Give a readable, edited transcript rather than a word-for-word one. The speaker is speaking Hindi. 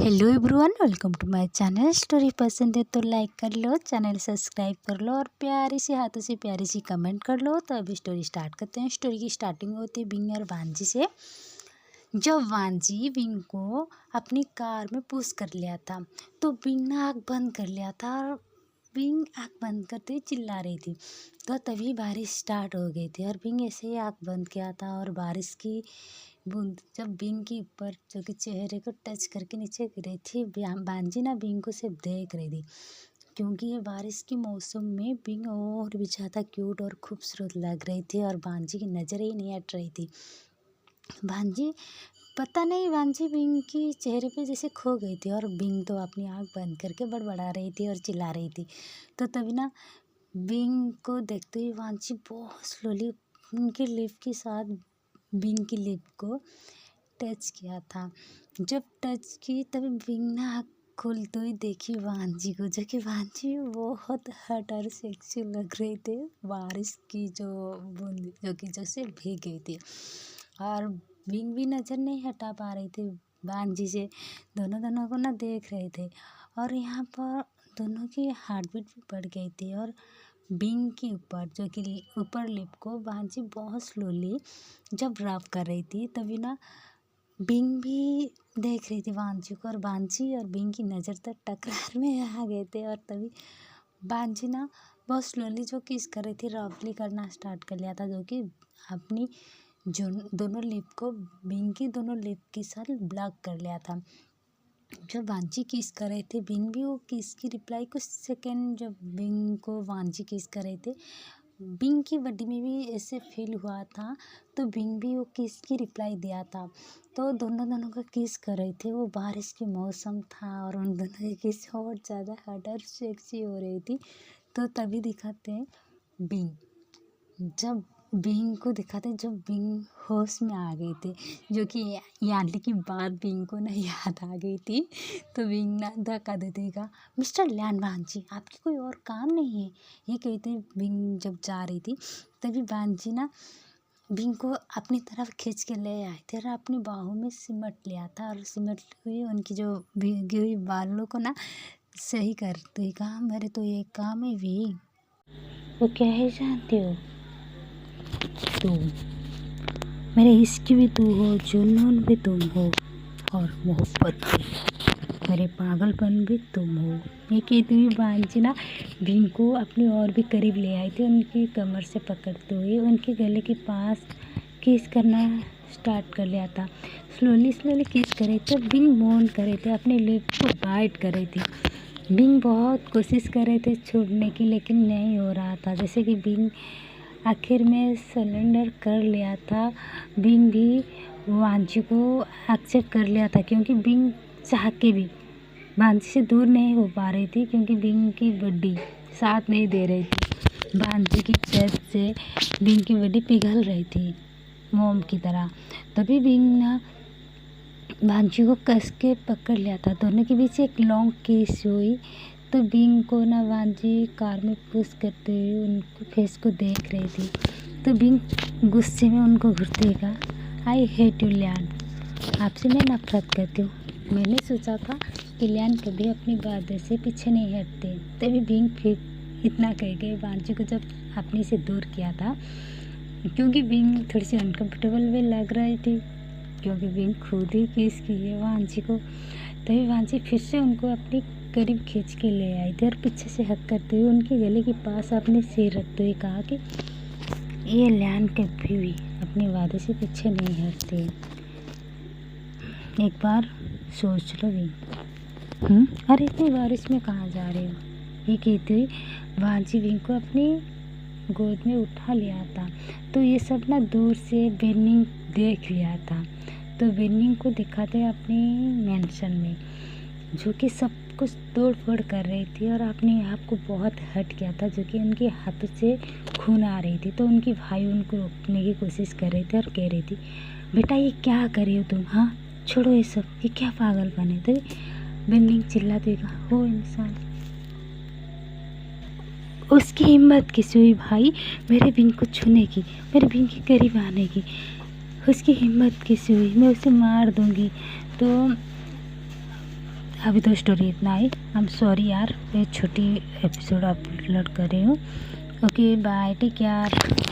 Hello everyone, welcome to my channel. Story पसंद है तो लाइक कर लो, चैनल सब्सक्राइब कर लो और प्यारी सी हाथों से प्यारी सी कमेंट कर लो। तो अभी स्टोरी स्टार्ट करते हैं। स्टोरी की स्टार्टिंग होती है बिंग और वांजी से। जब वांजी बिंग को अपनी कार में पुश कर लिया था तो बिंग ने आँख बंद कर लिया था और बिंग आँख बंद करते ही चिल्ला रही थी। तो तभी बारिश स्टार्ट हो गई थी और बिंग ऐसे ही आँख बंद किया था और बारिश की बूंद जब बिंग के ऊपर जो कि चेहरे को टच करके नीचे गिरी थी, वांजी ना बिंग को सिर्फ देख रही थी क्योंकि ये बारिश के मौसम में बिंग और भी ज़्यादा क्यूट और खूबसूरत लग रही थी और वांजी की नज़र ही नहीं हट रही थी। वांजी पता नहीं वांजी बिंग की चेहरे पे जैसे खो गई थी और बिंग तो अपनी आँख बंद करके बड़बड़ा रही थी और चिल्ला रही थी। तो तभी ना बिंग को देखते ही वांजी बहुत स्लोली उनके लिप के साथ बिंग की लिप को टच किया था। जब टच की तभी बिंग ने आँख खोलते हुए देखी वांजी को, जो कि वांजी बहुत हॉट और सेक्सी लग रही थी बारिश की जो बूंद जो कि जैसे भीग गई थी। और बिंग भी नज़र नहीं हटा पा रही थी वांजी से। दोनों को ना देख रहे थे और यहाँ पर दोनों की हार्ट बीट भी बढ़ गई थी। और बिंग के ऊपर जो कि ऊपर लिप को वांजी बहुत स्लोली जब रब कर रही थी तभी ना बिंग भी देख रही थी वांजी को और वांजी और बिंग की नज़र तक टकरार में आ गए थे। और तभी वांजी ना बहुत स्लोली जो किस कर रही थी रफली करना स्टार्ट कर लिया था, जो कि अपनी जो दोनों लिप को बिंग की दोनों लिप के साथ ब्लॉक कर लिया था। जब वांजी किस कर रहे थे बिंग भी वो किस की रिप्लाई कुछ सेकेंड जब बिंग को वांजी किस कर रहे थे, बिंग की बॉडी में भी ऐसे फील हुआ था तो बिंग भी वो किस की रिप्लाई दिया था। तो दोनों का किस कर रहे थे। वो बारिश के मौसम था और उन दोनों की किस और ज़्यादा हॉट और सेक्सी हो रही थी। तो तभी दिखाते हैं बिंग, जब बिंग को दिखाते हैं जब बिंग होश में आ गई थी, जो कि यानी की बात बिंग को ना याद आ गई थी। तो बिंग ना धक्का देते ही कहा, मिस्टर लियान वांजी, आपकी कोई और काम नहीं है, ये कहते बिंग जब जा रही थी। तभी वांजी ना बिंग को अपनी तरफ खींच के ले आए थे और अपनी बाहों में सिमट लिया था और सिमट हुई उनकी जो भीगी हुई बालों को ना सही करते ही कहा, मेरे तो ये काम है भी। वो क्या है जानती हो तुम, मेरे इश्क भी तू हो, जुनून भी तुम हो और मोहब्बत भी, मेरे पागलपन भी तुम हो। ये कहती हुई वांजी ना बिंग को अपनी और भी करीब ले आई थी। उनकी कमर से पकड़ते हुए उनके गले के पास किस करना स्टार्ट कर लिया था। स्लोली किस कर रहे थे, बिंग मौन कर रहे थे, अपने लिप को बाइट कर रही थी। बिंग बहुत कोशिश कर रहे थे छोड़ने की लेकिन नहीं हो रहा था। जैसे कि बिंग आखिर में सरेंडर कर लिया था। बिंग भी वांजी को एक्सेप्ट कर लिया था क्योंकि बिंग चाह के भी वांजी से दूर नहीं हो पा रही थी क्योंकि बिंग की बॉडी साथ नहीं दे रही थी। वांजी की चेस्ट से बिंग की बॉडी पिघल रही थी मोम की तरह। तभी बिंग ना वांजी को कस के पकड़ लिया था। दोनों के बीच एक लॉन्ग किस हुई। तो बिंग को ना वांजी कार में पुश करते हुए उनको फेस को देख रही थी। तो बिंग गुस्से में उनको घूरते हुए कहा, आई हेट यू लियान, आपसे मैं नफरत करती हूँ। मैंने सोचा था कि लियान कभी अपनी बातों से पीछे नहीं हटते। तभी बिंग फिर इतना कह के वांजी को जब अपने से दूर किया था क्योंकि बिंग थोड़ी सी अनकम्फर्टेबल भी लग रही थी क्योंकि बिंग खुद ही किस की है वांजी को। तभी वांजी फिर से उनको अपनी करीब खींच के ले आई थी और पीछे से हक करते हुए उनके गले के पास अपने सिर रखते हुए कहा कि ये लियान कभी भी अपने वादे से पीछे नहीं हटते, एक बार सोच लो भी। अरे इतनी बारिश में कहाँ जा रहे हो, ये कहते हुए वांजी बिंग को अपनी गोद में उठा लिया था। तो ये सब ना दूर से बिन्निंग देख लिया था। तो बिन्निंग को दिखाते अपनी मेंशन में, जो कि सब कुछ तोड़ फोड़ कर रही थी और अपने आप को बहुत हट गया था, जो कि उनके हाथों से खून आ रही थी। तो उनके भाई उनको रोकने की कोशिश कर रहे थे और कह रही थी, बेटा ये क्या कर रहे हो तुम, हाँ छोड़ो ये सब, ये क्या पागलपन है। तो बिन्निंग चिल्लाते कहा, हो इंसान, उसकी हिम्मत कैसे हुई भाई मेरे बिंग को छूने की, मेरे बिंग के करीब आने की, उसकी हिम्मत कैसे हुई, मैं उसे मार दूंगी। तो अभी तो स्टोरी इतना ही। आई एम सॉरी यार, ये छोटी एपिसोड अपलोड कर रही हूँ। Okay bye, take care.